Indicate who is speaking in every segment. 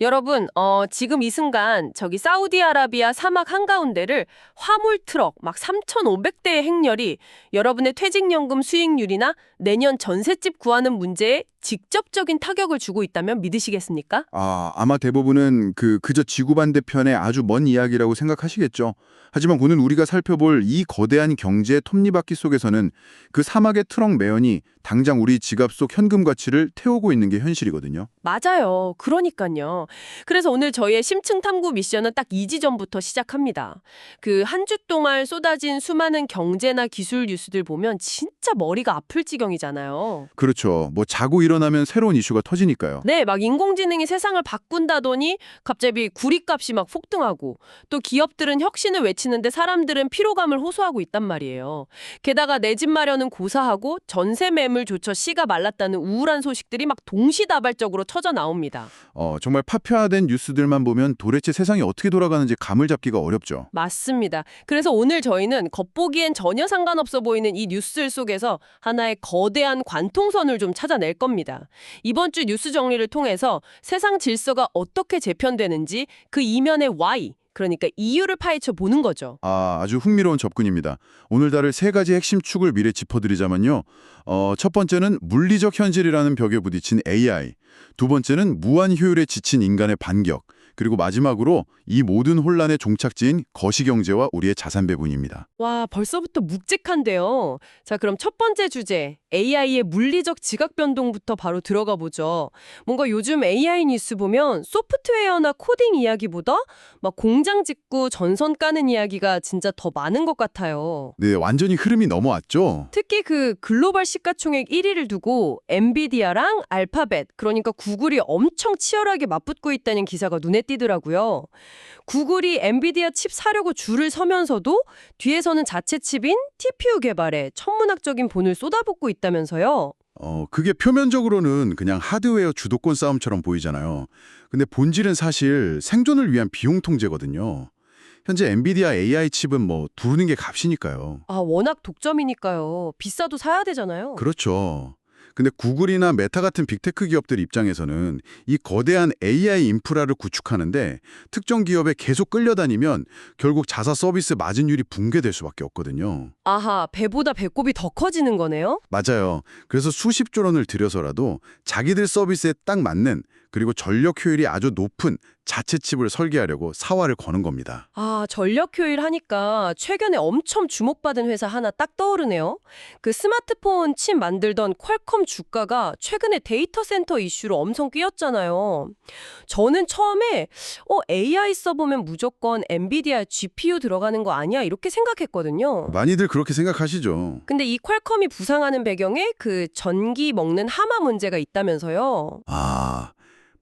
Speaker 1: 여러분, 지금 이 순간 저기 사우디아라비아 사막 한가운데를 화물 트럭 막 3,500대의 행렬이 여러분의 퇴직연금 수익률이나 내년 전셋집 구하는 문제에 직접적인 타격을 주고 있다면 믿으시겠습니까?
Speaker 2: 아마 대부분은 그저 지구 반대편의 아주 먼 이야기라고 생각하시겠죠. 하지만 오늘 우리가 살펴볼 이 거대한 경제 톱니바퀴 속에서는 그 사막의 트럭 매연이 당장 우리 지갑 속 현금 가치를 태우고 있는 게 현실이거든요.
Speaker 1: 맞아요. 그러니까요. 그래서 오늘 저희의 심층 탐구 미션은 딱 이 지점부터 시작합니다. 그 한 주 동안 쏟아진 수많은 경제나 기술 뉴스들 보면 진짜 머리가 아플 지경이잖아요.
Speaker 2: 그렇죠. 뭐 자고 일어나면 새로운 이슈가 터지니까요.
Speaker 1: 네, 막 인공지능이 세상을 바꾼다더니 갑자기 구리값이 막 폭등하고 또 기업들은 혁신을 외치는데 사람들은 피로감을 호소하고 있단 말이에요. 게다가 내 집 마련은 고사하고 전세 매물조차 씨가 말랐다는 우울한 소식들이 막 동시다발적으로 터져 나옵니다.
Speaker 2: 정말 파편화된 뉴스들만 보면 도대체 세상이 어떻게 돌아가는지 감을 잡기가 어렵죠.
Speaker 1: 맞습니다. 그래서 오늘 저희는 겉보기엔 전혀 상관없어 보이는 이 뉴스들 속에서 하나의 거대한 관통선을 좀 찾아낼 겁니다. 이번 주 뉴스 정리를 통해서 세상 질서가 어떻게 재편되는지 그 이면의 why, 그러니까 이유를 파헤쳐 보는 거죠.
Speaker 2: 아주 흥미로운 접근입니다. 오늘 다룰 세 가지 핵심 축을 미리 짚어드리자면요. 첫 번째는 물리적 현실이라는 벽에 부딪힌 AI. 두 번째는 무한 효율에 지친 인간의 반격. 그리고 마지막으로 이 모든 혼란의 종착지인 거시경제와 우리의 자산 배분입니다.
Speaker 1: 와, 벌써부터 묵직한데요. 자, 그럼 첫 번째 주제, AI의 물리적 지각 변동부터 바로 들어가 보죠. 뭔가 요즘 AI 뉴스 보면 소프트웨어나 코딩 이야기보다 막 공장 짓고 전선 까는 이야기가 진짜 더 많은 것 같아요.
Speaker 2: 네, 완전히 흐름이 넘어왔죠?
Speaker 1: 특히 그 글로벌 시가총액 1위를 두고 엔비디아랑 알파벳, 그러니까 구글이 엄청 치열하게 맞붙고 있다는 기사가 눈에 띄더라고요. 구글이 엔비디아 칩 사려고 줄을 서면서도 뒤에서는 자체 칩인 TPU 개발에 천문학적인 돈을 쏟아붓고 있다면서요.
Speaker 2: 그게 표면적으로는 그냥 하드웨어 주도권 싸움처럼 보이잖아요. 근데 본질은 사실 생존을 위한 비용 통제거든요. 현재 엔비디아 AI 칩은 뭐 두르는 게 값이니까요.
Speaker 1: 아, 워낙 독점이니까요. 비싸도 사야 되잖아요.
Speaker 2: 그렇죠. 근데 구글이나 메타 같은 빅테크 기업들 입장에서는 이 거대한 AI 인프라를 구축하는데 특정 기업에 계속 끌려다니면 결국 자사 서비스 마진율이 붕괴될 수밖에 없거든요.
Speaker 1: 아하, 배보다 배꼽이 더 커지는 거네요?
Speaker 2: 맞아요. 그래서 수십조 원을 들여서라도 자기들 서비스에 딱 맞는 그리고 전력 효율이 아주 높은 자체 칩을 설계하려고 사활을 거는 겁니다.
Speaker 1: 아, 전력 효율 하니까 최근에 엄청 주목받은 회사 하나 딱 떠오르네요. 그 스마트폰 칩 만들던 퀄컴 주가가 최근에 데이터 센터 이슈로 엄청 뛰었잖아요. 저는 처음에 AI 써보면 무조건 엔비디아 GPU 들어가는 거 아니야? 이렇게 생각했거든요.
Speaker 2: 많이들 그렇게 생각하시죠.
Speaker 1: 근데 이 퀄컴이 부상하는 배경에 그 전기 먹는 하마 문제가 있다면서요.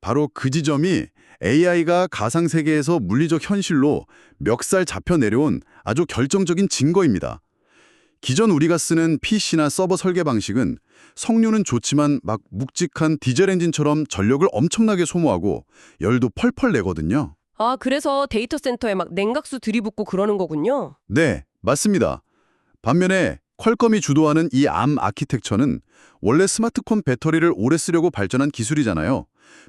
Speaker 2: 바로 그 지점이 AI가 가상세계에서 물리적 현실로 멱살 잡혀 내려온 아주 결정적인 증거입니다. 기존 우리가 쓰는 PC나 서버 설계 방식은 성능은 좋지만 막 묵직한 디젤 엔진처럼 전력을 엄청나게 소모하고 열도 펄펄 내거든요.
Speaker 1: 아, 그래서 데이터 센터에 막 냉각수 들이붓고 그러는 거군요.
Speaker 2: 네, 맞습니다. 반면에 퀄컴이 주도하는 이 암 아키텍처는 원래 스마트폰 배터리를 오래 쓰려고 발전한 기술이잖아요.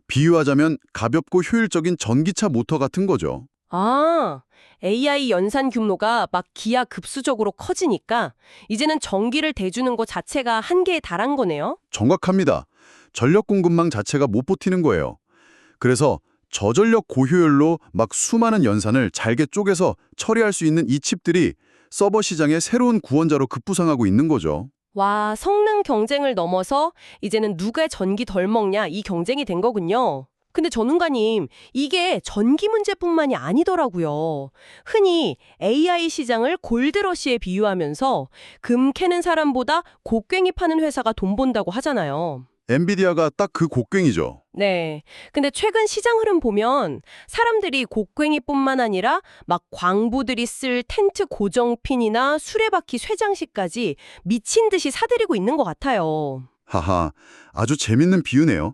Speaker 2: 비유하자면 가볍고 효율적인 전기차 모터 같은 거죠.
Speaker 1: 아, AI 연산 규모가 막 기하급수적으로 커지니까 이제는 전기를 대주는 것 자체가 한계에 달한 거네요.
Speaker 2: 정확합니다. 전력 공급망 자체가 못 버티는 거예요. 그래서 저전력 고효율로 막 수많은 연산을 잘게 쪼개서 처리할 수 있는 이 칩들이 서버 시장의 새로운 구원자로 급부상하고 있는 거죠.
Speaker 1: 와, 성능 경쟁을 넘어서 이제는 누가 전기 덜 먹냐 이 경쟁이 된 거군요. 근데 전문가님, 이게 전기 문제뿐만이 아니더라고요. 흔히 AI 시장을 골드러시에 비유하면서 금 캐는 사람보다 곡괭이 파는 회사가 돈 번다고 하잖아요.
Speaker 2: 엔비디아가 딱 그 곡괭이죠.
Speaker 1: 네. 근데 최근 시장 흐름 보면 사람들이 곡괭이뿐만 아니라 막 광부들이 쓸 텐트 고정핀이나 수레바퀴 쇠장식까지 미친 듯이 사들이고 있는 것 같아요.
Speaker 2: 하하, 아주 재밌는 비유네요.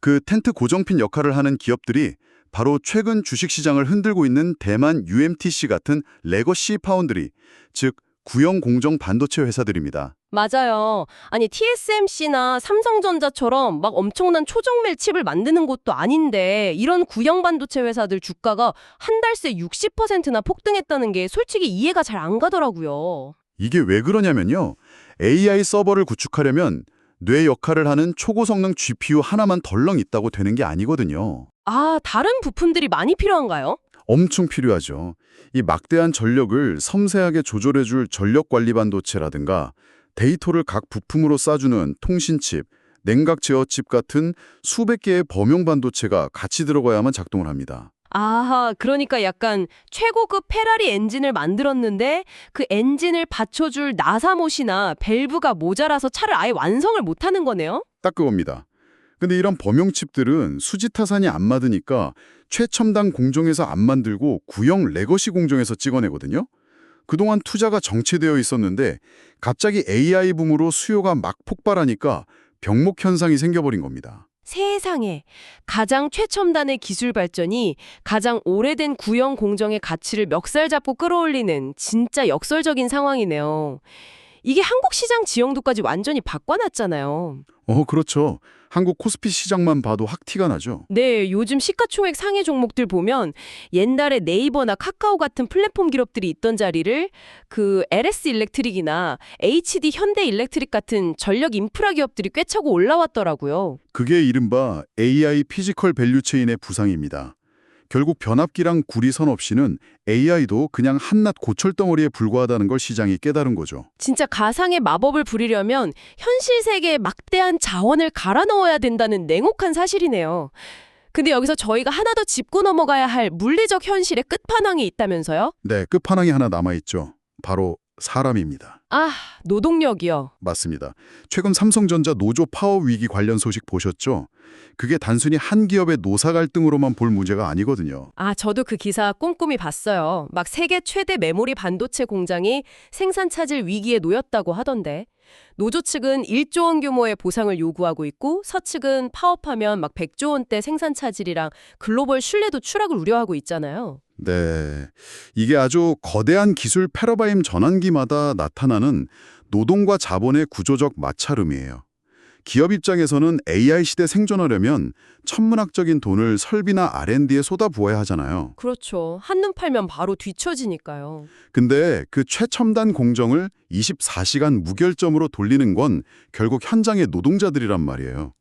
Speaker 2: 그 텐트 고정핀 역할을 하는 기업들이 바로 최근 주식시장을 흔들고 있는 대만 UMTC 같은 레거시 파운드리, 즉 구형 공정 반도체 회사들입니다.
Speaker 1: 맞아요. 아니 TSMC나 삼성전자처럼 막 엄청난 초정밀 칩을 만드는 것도 아닌데 이런 구형 반도체 회사들 주가가 한 달 새 60%나 폭등했다는 게 솔직히 이해가 잘 안 가더라고요.
Speaker 2: 이게 왜 그러냐면요. AI 서버를 구축하려면 뇌 역할을 하는 초고성능 GPU 하나만 덜렁 있다고 되는 게 아니거든요.
Speaker 1: 아, 다른 부품들이 많이 필요한가요?
Speaker 2: 엄청 필요하죠. 이 막대한 전력을 섬세하게 조절해줄 전력관리 반도체라든가 데이터를 각 부품으로 쏴주는 통신칩, 냉각 제어칩 같은 수백 개의 범용 반도체가 같이 들어가야만 작동을 합니다.
Speaker 1: 아, 그러니까 약간 최고급 페라리 엔진을 만들었는데 그 엔진을 받쳐줄 나사못이나 밸브가 모자라서 차를 아예 완성을 못하는 거네요?
Speaker 2: 딱 그겁니다. 근데 이런 범용 칩들은 수지 타산이 안 맞으니까 최첨단 공정에서 안 만들고 구형 레거시 공정에서 찍어내거든요. 그동안 투자가 정체되어 있었는데 갑자기 AI 붐으로 수요가 막 폭발하니까 병목 현상이 생겨버린 겁니다.
Speaker 1: 세상에, 가장 최첨단의 기술 발전이 가장 오래된 구형 공정의 가치를 멱살 잡고 끌어올리는 진짜 역설적인 상황이네요. 이게 한국 시장 지형도까지 완전히 바꿔놨잖아요.
Speaker 2: 그렇죠. 한국 코스피 시장만 봐도 확 티가 나죠.
Speaker 1: 네, 요즘 시가총액 상위 종목들 보면 옛날에 네이버나 카카오 같은 플랫폼 기업들이 있던 자리를 그 LS 일렉트릭이나 HD 현대 일렉트릭 같은 전력 인프라 기업들이 꿰차고 올라왔더라고요.
Speaker 2: 그게 이른바 AI 피지컬 밸류체인의 부상입니다. 결국 변압기랑 구리 선 없이는 AI도 그냥 한낱 고철덩어리에 불과하다는 걸 시장이 깨달은 거죠.
Speaker 1: 진짜 가상의 마법을 부리려면 현실 세계에 막대한 자원을 갈아 넣어야 된다는 냉혹한 사실이네요. 근데 여기서 저희가 하나 더 짚고 넘어가야 할 물리적 현실의 끝판왕이 있다면서요?
Speaker 2: 네, 끝판왕이 하나 남아있죠. 바로 사람입니다.
Speaker 1: 아, 노동력이요.
Speaker 2: 맞습니다. 최근 삼성전자 노조 파업 위기 관련 소식 보셨죠? 그게 단순히 한 기업의 노사 갈등으로만 볼 문제가 아니거든요.
Speaker 1: 아, 저도 그 기사 꼼꼼히 봤어요. 막 세계 최대 메모리 반도체 공장이 생산 차질 위기에 놓였다고 하던데. 노조 측은 1조 원 규모의 보상을 요구하고 있고 서측은 파업하면 막 100조 원대 생산 차질이랑 글로벌 신뢰도 추락을 우려하고 있잖아요.
Speaker 2: 네, 이게 아주 거대한 기술 패러다임 전환기마다 나타나는 노동과 자본의 구조적 마찰음이에요. 기업 입장에서는 AI 시대 생존하려면 천문학적인 돈을 설비나 R&D에 쏟아부어야 하잖아요.
Speaker 1: 그렇죠. 한눈 팔면 바로 뒤처지니까요.
Speaker 2: 근데 그 최첨단 공정을 24시간 무결점으로 돌리는 건 결국 현장의 노동자들이란 말이에요.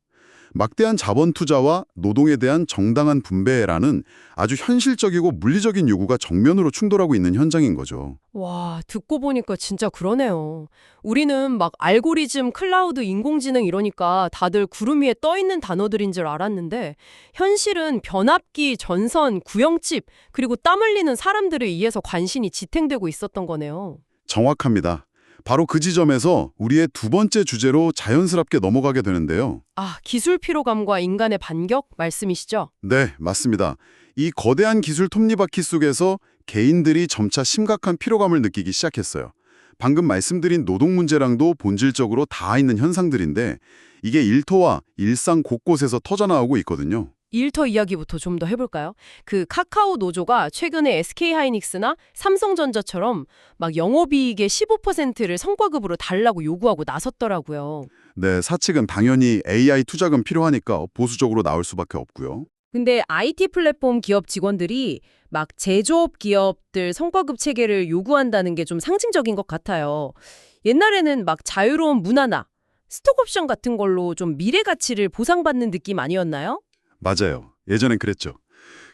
Speaker 2: 막대한 자본 투자와 노동에 대한 정당한 분배라는 아주 현실적이고 물리적인 요구가 정면으로 충돌하고 있는 현장인 거죠.
Speaker 1: 와, 듣고 보니까 진짜 그러네요. 우리는 막 알고리즘, 클라우드, 인공지능 이러니까 다들 구름 위에 떠 있는 단어들인 줄 알았는데 현실은 변압기, 전선, 구형칩, 그리고 땀 흘리는 사람들에 의해서 관신이 지탱되고 있었던 거네요.
Speaker 2: 정확합니다. 바로 그 지점에서 우리의 두 번째 주제로 자연스럽게 넘어가게 되는데요.
Speaker 1: 아, 기술 피로감과 인간의 반격 말씀이시죠?
Speaker 2: 네, 맞습니다. 이 거대한 기술 톱니바퀴 속에서 개인들이 점차 심각한 피로감을 느끼기 시작했어요. 방금 말씀드린 노동 문제랑도 본질적으로 닿아 있는 현상들인데 이게 일터와 일상 곳곳에서 터져나오고 있거든요.
Speaker 1: 일터 이야기부터 좀 더 해볼까요? 그 카카오 노조가 최근에 SK하이닉스나 삼성전자처럼 막 영업이익의 15%를 성과급으로 달라고 요구하고 나섰더라고요.
Speaker 2: 네, 사측은 당연히 AI 투자금 필요하니까 보수적으로 나올 수밖에 없고요.
Speaker 1: 근데 IT 플랫폼 기업 직원들이 막 제조업 기업들 성과급 체계를 요구한다는 게 좀 상징적인 것 같아요. 옛날에는 막 자유로운 문화나 스톡옵션 같은 걸로 좀 미래 가치를 보상받는 느낌 아니었나요?
Speaker 2: 맞아요. 예전엔 그랬죠.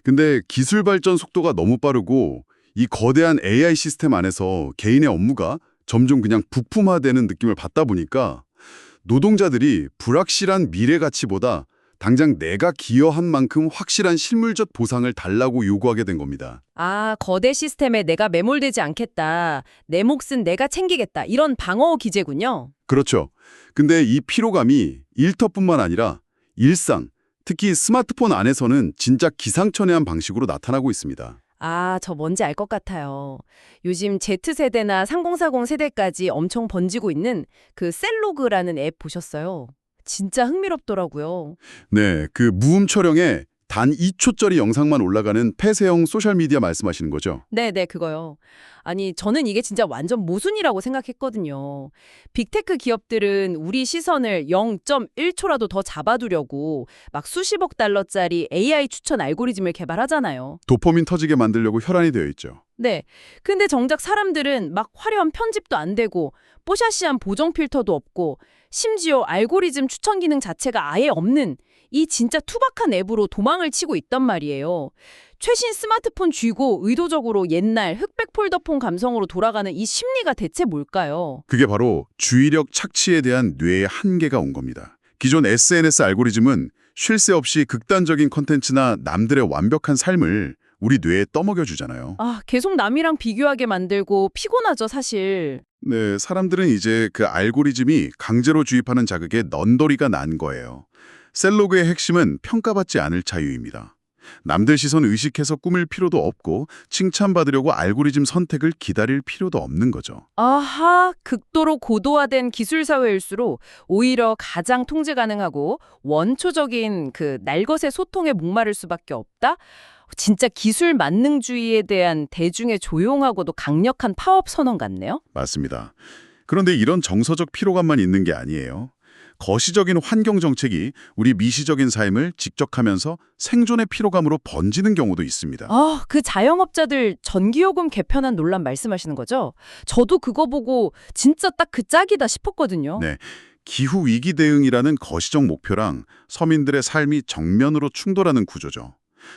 Speaker 2: 근데 기술 발전 속도가 너무 빠르고 이 거대한 AI 시스템 안에서 개인의 업무가 점점 그냥 부품화되는 느낌을 받다 보니까 노동자들이 불확실한 미래 가치보다 당장 내가 기여한 만큼 확실한 실물적 보상을 달라고 요구하게 된 겁니다.
Speaker 1: 아, 거대 시스템에 내가 매몰되지 않겠다. 내 몫은 내가 챙기겠다. 이런 방어 기제군요.
Speaker 2: 그렇죠. 근데 이 피로감이 일터뿐만 아니라 일상, 특히 스마트폰 안에서는 진짜 기상천외한 방식으로 나타나고 있습니다.
Speaker 1: 아, 저 뭔지 알 것 같아요. 요즘 Z세대나 3040 세대까지 엄청 번지고 있는 그 셀로그라는 앱 보셨어요? 진짜 흥미롭더라고요.
Speaker 2: 네, 그 무음 촬영에 단 2초짜리 영상만 올라가는 폐쇄형 소셜미디어 말씀하시는 거죠?
Speaker 3: 네네, 그거요. 아니, 저는 이게 진짜 완전 모순이라고 생각했거든요. 빅테크 기업들은 우리 시선을 0.1초라도 더 잡아두려고 막 수십억 달러짜리 AI 추천 알고리즘을 개발하잖아요.
Speaker 2: 도파민 터지게 만들려고 혈안이 되어 있죠.
Speaker 3: 네. 근데 정작 사람들은 막 화려한 편집도 안 되고 뽀샤시한 보정 필터도 없고 심지어 알고리즘 추천 기능 자체가 아예 없는 이 진짜 투박한 앱으로 도망을 치고 있단 말이에요. 최신 스마트폰 쥐고 의도적으로 옛날 흑백 폴더폰 감성으로 돌아가는 이 심리가 대체 뭘까요?
Speaker 2: 그게 바로 주의력 착취에 대한 뇌의 한계가 온 겁니다. 기존 SNS 알고리즘은 쉴 새 없이 극단적인 콘텐츠나 남들의 완벽한 삶을 우리 뇌에 떠먹여 주잖아요.
Speaker 3: 아, 계속 남이랑 비교하게 만들고 피곤하죠, 사실.
Speaker 2: 네, 사람들은 이제 그 알고리즘이 강제로 주입하는 자극에 넌더리가 난 거예요. 셀로그의 핵심은 평가받지 않을 자유입니다. 남들 시선 의식해서 꾸밀 필요도 없고 칭찬받으려고 알고리즘 선택을 기다릴 필요도 없는 거죠.
Speaker 3: 아하, 극도로 고도화된 기술 사회일수록 오히려 가장 통제 가능하고 원초적인 그 날것의 소통에 목마를 수밖에 없다? 진짜 기술 만능주의에 대한 대중의 조용하고도 강력한 파업 선언 같네요.
Speaker 2: 맞습니다. 그런데 이런 정서적 피로감만 있는 게 아니에요. 거시적인 환경 정책이 우리 미시적인 삶을 직접하면서 생존의 피로감으로 번지는 경우도 있습니다.
Speaker 3: 아, 그 자영업자들 전기요금 개편안 논란 말씀하시는 거죠? 저도 그거 보고 진짜 딱 그 짝이다 싶었거든요.
Speaker 2: 네, 기후 위기 대응이라는 거시적 목표랑 서민들의 삶이 정면으로 충돌하는 구조죠.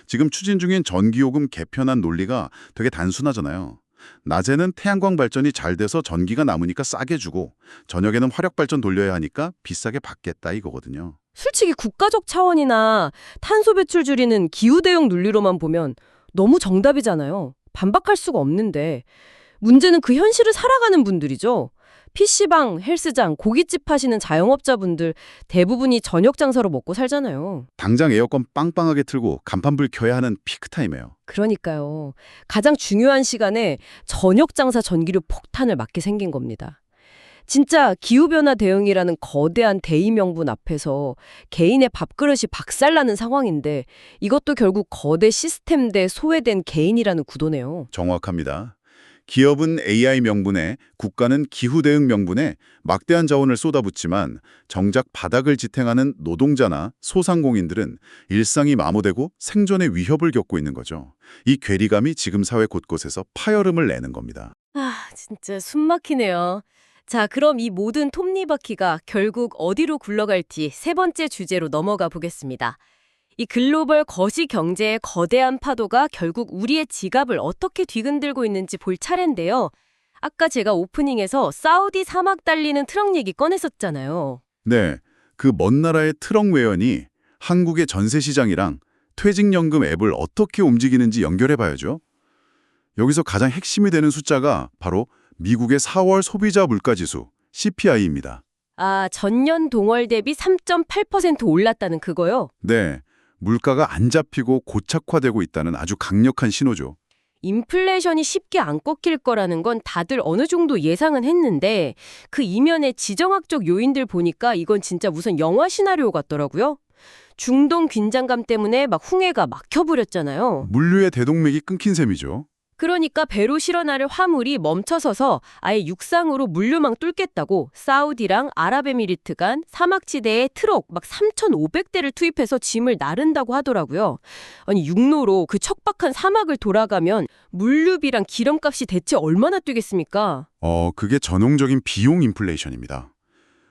Speaker 2: 지금 추진 중인 전기요금 개편안 논리가 되게 단순하잖아요. 낮에는 태양광 발전이 잘 돼서 전기가 남으니까 싸게 주고 저녁에는 화력 발전 돌려야 하니까 비싸게 받겠다 이거거든요.
Speaker 1: 솔직히 국가적 차원이나 탄소 배출 줄이는 기후 대응 논리로만 보면 너무 정답이잖아요. 반박할 수가 없는데 문제는 그 현실을 살아가는 분들이죠. PC방, 헬스장, 고깃집 하시는 자영업자분들 대부분이 저녁 장사로 먹고 살잖아요.
Speaker 2: 당장 에어컨 빵빵하게 틀고 간판불 켜야 하는 피크타임이에요.
Speaker 1: 그러니까요. 가장 중요한 시간에 저녁 장사 전기료 폭탄을 맞게 생긴 겁니다. 진짜 기후변화 대응이라는 거대한 대의 명분 앞에서 개인의 밥그릇이 박살나는 상황인데 이것도 결국 거대 시스템 대 소외된 개인이라는 구도네요.
Speaker 2: 정확합니다. 기업은 AI 명분에, 국가는 기후 대응 명분에 막대한 자원을 쏟아붓지만 정작 바닥을 지탱하는 노동자나 소상공인들은 일상이 마모되고 생존의 위협을 겪고 있는 거죠. 이 괴리감이 지금 사회 곳곳에서 파열음을 내는 겁니다.
Speaker 1: 아, 진짜 숨 막히네요. 자, 그럼 이 모든 톱니바퀴가 결국 어디로 굴러갈지 세 번째 주제로 넘어가 보겠습니다. 이 글로벌 거시 경제의 거대한 파도가 결국 우리의 지갑을 어떻게 뒤흔들고 있는지 볼 차례인데요. 아까 제가 오프닝에서 사우디 사막 달리는 트럭 얘기 꺼냈었잖아요.
Speaker 2: 네, 그 먼 나라의 트럭 외연이 한국의 전세 시장이랑 퇴직연금 앱을 어떻게 움직이는지 연결해 봐야죠. 여기서 가장 핵심이 되는 숫자가 바로 미국의 4월 소비자 물가지수 CPI입니다.
Speaker 1: 아, 전년 동월 대비 3.8% 올랐다는 그거요?
Speaker 2: 네, 물가가 안 잡히고 고착화되고 있다는 아주 강력한 신호죠.
Speaker 1: 인플레이션이 쉽게 안 꺾일 거라는 건 다들 어느 정도 예상은 했는데 그 이면의 지정학적 요인들 보니까 이건 진짜 무슨 영화 시나리오 같더라고요. 중동 긴장감 때문에 막 홍해가 막혀버렸잖아요.
Speaker 2: 물류의 대동맥이 끊긴 셈이죠.
Speaker 1: 그러니까 배로 실어 나를 화물이 멈춰서서 아예 육상으로 물류망 뚫겠다고 사우디랑 아랍에미리트 간 사막지대에 트럭 막 3,500대를 투입해서 짐을 나른다고 하더라고요. 아니 육로로 그 척박한 사막을 돌아가면 물류비랑 기름값이 대체 얼마나 뛰겠습니까?
Speaker 2: 그게 전형적인 비용 인플레이션입니다.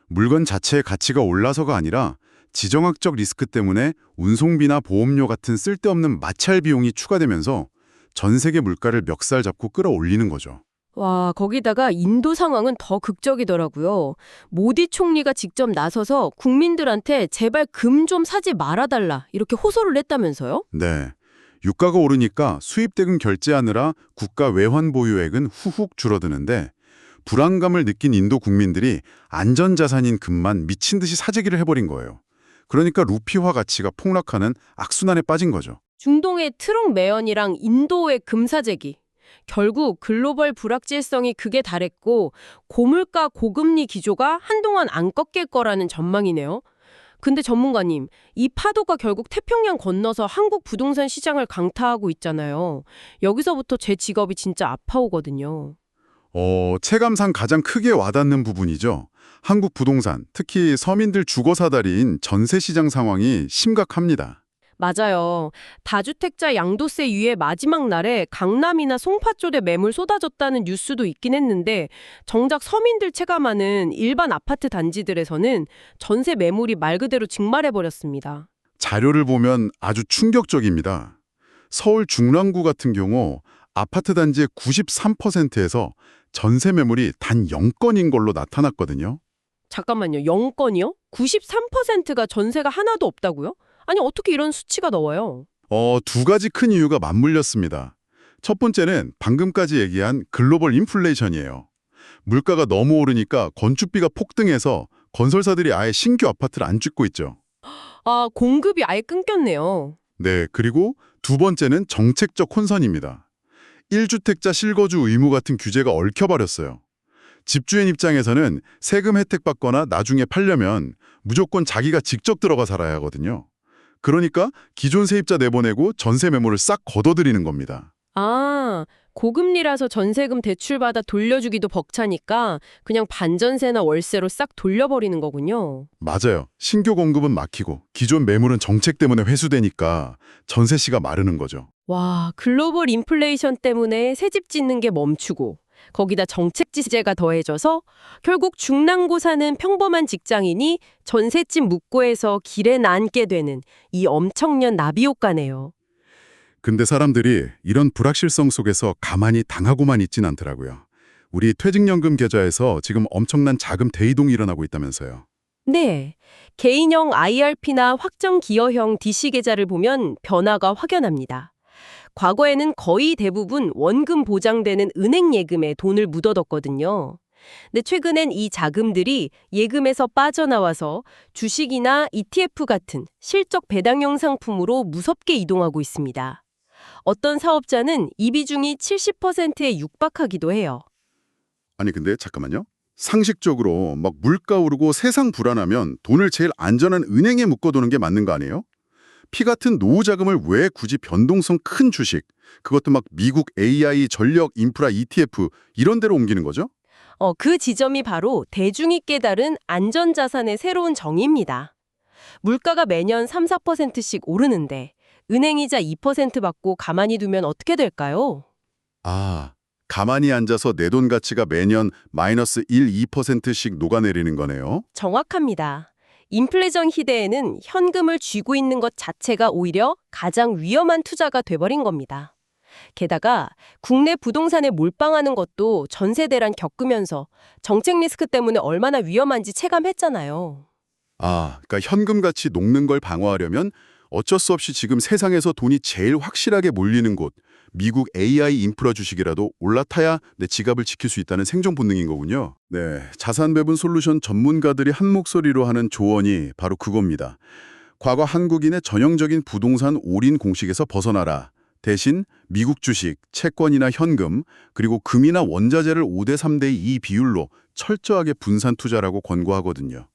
Speaker 2: 물건 자체의 가치가 올라서가 아니라 지정학적 리스크 때문에 운송비나 보험료 같은 쓸데없는 마찰 비용이 추가되면서 전 세계 물가를 멱살 잡고 끌어올리는 거죠.
Speaker 1: 와, 거기다가 인도 상황은 더 극적이더라고요. 모디 총리가 직접 나서서 국민들한테 제발 금 좀 사지 말아달라 이렇게 호소를 했다면서요?
Speaker 2: 네. 유가가 오르니까 수입대금 결제하느라 국가 외환 보유액은 후훅 줄어드는데 불안감을 느낀 인도 국민들이 안전자산인 금만 미친 듯이 사재기를 해버린 거예요. 그러니까 루피화 가치가 폭락하는 악순환에 빠진 거죠.
Speaker 1: 중동의 트럭 매연이랑 인도의 금사재기. 결국 글로벌 불확실성이 극에 달했고 고물가 고금리 기조가 한동안 안 꺾일 거라는 전망이네요. 근데 전문가님, 이 파도가 결국 태평양 건너서 한국 부동산 시장을 강타하고 있잖아요. 여기서부터 제 직업이 진짜 아파오거든요.
Speaker 2: 체감상 가장 크게 와닿는 부분이죠. 한국 부동산, 특히 서민들 주거사다리인 전세시장 상황이 심각합니다.
Speaker 1: 맞아요. 다주택자 양도세 유예 마지막 날에 강남이나 송파 쪽에 매물 쏟아졌다는 뉴스도 있긴 했는데 정작 서민들 체감하는 일반 아파트 단지들에서는 전세 매물이 말 그대로 증발해버렸습니다.
Speaker 2: 자료를 보면 아주 충격적입니다. 서울 중랑구 같은 경우 아파트 단지의 93%에서 전세 매물이 단 0건인 걸로 나타났거든요.
Speaker 1: 잠깐만요. 0건이요? 93%가 전세가 하나도 없다고요? 아니 어떻게 이런 수치가 나와요?
Speaker 2: 두 가지 큰 이유가 맞물렸습니다. 첫 번째는 방금까지 얘기한 글로벌 인플레이션이에요. 물가가 너무 오르니까 건축비가 폭등해서 건설사들이 아예 신규 아파트를 안 짓고 있죠.
Speaker 1: 아, 공급이 아예 끊겼네요.
Speaker 2: 네, 그리고 두 번째는 정책적 혼선입니다. 1주택자 실거주 의무 같은 규제가 얽혀버렸어요. 집주인 입장에서는 세금 혜택 받거나 나중에 팔려면 무조건 자기가 직접 들어가 살아야 하거든요. 그러니까 기존 세입자 내보내고 전세 매물을 싹 걷어들이는 겁니다.
Speaker 1: 아, 고금리라서 전세금 대출받아 돌려주기도 벅차니까 그냥 반전세나 월세로 싹 돌려버리는 거군요.
Speaker 2: 맞아요. 신규 공급은 막히고 기존 매물은 정책 때문에 회수되니까 전세시가 마르는 거죠.
Speaker 1: 와, 글로벌 인플레이션 때문에 새집 짓는 게 멈추고 거기다 정책 지제가 더해져서 결국 중랑구 사는 평범한 직장인이 전셋집 묵고해서 길에 남게 되는 이 엄청난 나비 효과네요.
Speaker 2: 근데 사람들이 이런 불확실성 속에서 가만히 당하고만 있진 않더라고요. 우리 퇴직연금 계좌에서 지금 엄청난 자금 대이동이 일어나고 있다면서요.
Speaker 1: 네, 개인형 IRP나 확정 기여형 DC 계좌를 보면 변화가 확연합니다. 과거에는 거의 대부분 원금 보장되는 은행 예금에 돈을 묻어뒀거든요. 근데 최근엔 이 자금들이 예금에서 빠져나와서 주식이나 ETF 같은 실적 배당형 상품으로 무섭게 이동하고 있습니다. 어떤 사업자는 이 비중이 70%에 육박하기도 해요.
Speaker 2: 아니 근데 잠깐만요. 상식적으로 막 물가 오르고 세상 불안하면 돈을 제일 안전한 은행에 묶어두는 게 맞는 거 아니에요? 피 같은 노후 자금을 왜 굳이 변동성 큰 주식, 그것도 막 미국 AI 전력 인프라 ETF 이런 데로 옮기는 거죠?
Speaker 1: 그 지점이 바로 대중이 깨달은 안전자산의 새로운 정의입니다. 물가가 매년 3, 4%씩 오르는데 은행이자 2% 받고 가만히 두면 어떻게 될까요?
Speaker 2: 아, 가만히 앉아서 내 돈 가치가 매년 마이너스 1, 2%씩 녹아내리는 거네요.
Speaker 1: 정확합니다. 인플레이션 시대에는 현금을 쥐고 있는 것 자체가 오히려 가장 위험한 투자가 돼버린 겁니다. 게다가 국내 부동산에 몰빵하는 것도 전세 대란 겪으면서 정책 리스크 때문에 얼마나 위험한지 체감했잖아요.
Speaker 2: 아, 그러니까 현금 가치 녹는 걸 방어하려면 어쩔 수 없이 지금 세상에서 돈이 제일 확실하게 몰리는 곳, 미국 AI 인프라 주식이라도 올라타야 내 지갑을 지킬 수 있다는 생존 본능인 거군요. 네, 자산 배분 솔루션 전문가들이 한 목소리로 하는 조언이 바로 그겁니다. 과거 한국인의 전형적인 부동산 올인 공식에서 벗어나라. 대신 미국 주식, 채권이나 현금, 그리고 금이나 원자재를 5대 3대 2 비율로 철저하게 분산 투자라고 권고하거든요.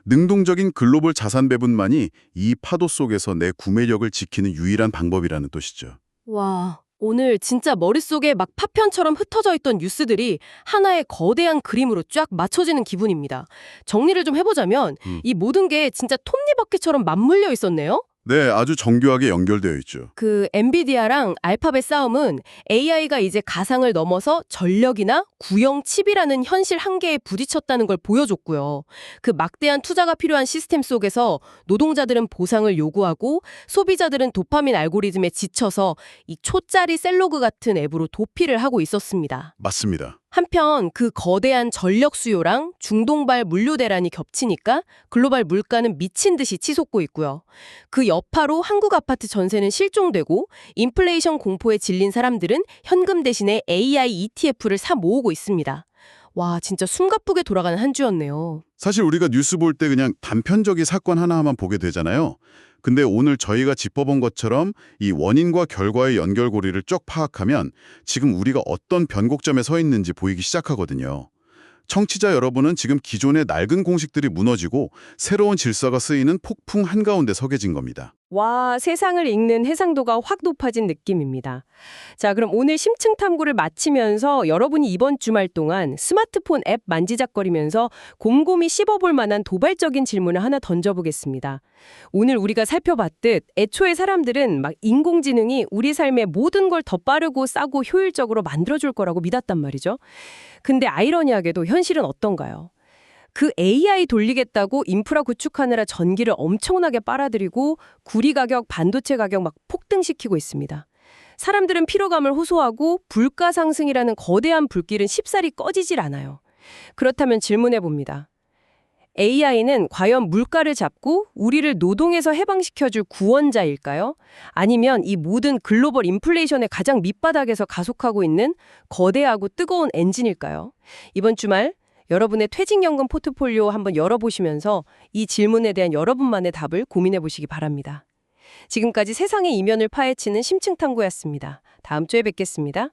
Speaker 2: 능동적인 글로벌 자산 배분만이 이 파도 속에서 내 구매력을 지키는 유일한 방법이라는 뜻이죠.
Speaker 1: 와, 오늘 진짜 머릿속에 막 파편처럼 흩어져 있던 뉴스들이 하나의 거대한 그림으로 쫙 맞춰지는 기분입니다. 정리를 좀 해보자면 이 모든 게 진짜 톱니바퀴처럼 맞물려 있었네요.
Speaker 2: 네, 아주 정교하게 연결되어 있죠.
Speaker 1: 그 엔비디아랑 알파벳 싸움은 AI가 이제 가상을 넘어서 전력이나 구형 칩이라는 현실 한계에 부딪혔다는 걸 보여줬고요. 그 막대한 투자가 필요한 시스템 속에서 노동자들은 보상을 요구하고 소비자들은 도파민 알고리즘에 지쳐서 이 초짜리 셀로그 같은 앱으로 도피를 하고 있었습니다.
Speaker 2: 맞습니다.
Speaker 1: 한편 그 거대한 전력 수요랑 중동발 물류 대란이 겹치니까 글로벌 물가는 미친 듯이 치솟고 있고요. 그 여파로 한국 아파트 전세는 실종되고 인플레이션 공포에 질린 사람들은 현금 대신에 AI ETF를 사 모으고 있습니다. 와, 진짜 숨가쁘게 돌아가는 한 주였네요.
Speaker 2: 사실 우리가 뉴스 볼 때 그냥 단편적인 사건 하나만 보게 되잖아요. 근데 오늘 저희가 짚어본 것처럼 이 원인과 결과의 연결고리를 쭉 파악하면 지금 우리가 어떤 변곡점에 서 있는지 보이기 시작하거든요. 청취자 여러분은 지금 기존의 낡은 공식들이 무너지고 새로운 질서가 쓰이는 폭풍 한가운데 서 계신 겁니다.
Speaker 1: 와, 세상을 읽는 해상도가 확 높아진 느낌입니다. 자, 그럼 오늘 심층 탐구를 마치면서 여러분이 이번 주말 동안 스마트폰 앱 만지작거리면서 곰곰이 씹어볼 만한 도발적인 질문을 하나 던져보겠습니다. 오늘 우리가 살펴봤듯 애초에 사람들은 막 인공지능이 우리 삶의 모든 걸 더 빠르고 싸고 효율적으로 만들어줄 거라고 믿었단 말이죠. 근데 아이러니하게도 현실은 어떤가요? 그 AI 돌리겠다고 인프라 구축하느라 전기를 엄청나게 빨아들이고 구리 가격, 반도체 가격 막 폭등시키고 있습니다. 사람들은 피로감을 호소하고 물가 상승이라는 거대한 불길은 쉽사리 꺼지질 않아요. 그렇다면 질문해 봅니다. AI는 과연 물가를 잡고 우리를 노동에서 해방시켜줄 구원자일까요? 아니면 이 모든 글로벌 인플레이션의 가장 밑바닥에서 가속하고 있는 거대하고 뜨거운 엔진일까요? 이번 주말 여러분의 퇴직연금 포트폴리오 한번 열어보시면서 이 질문에 대한 여러분만의 답을 고민해 보시기 바랍니다. 지금까지 세상의 이면을 파헤치는 심층탐구였습니다. 다음 주에 뵙겠습니다.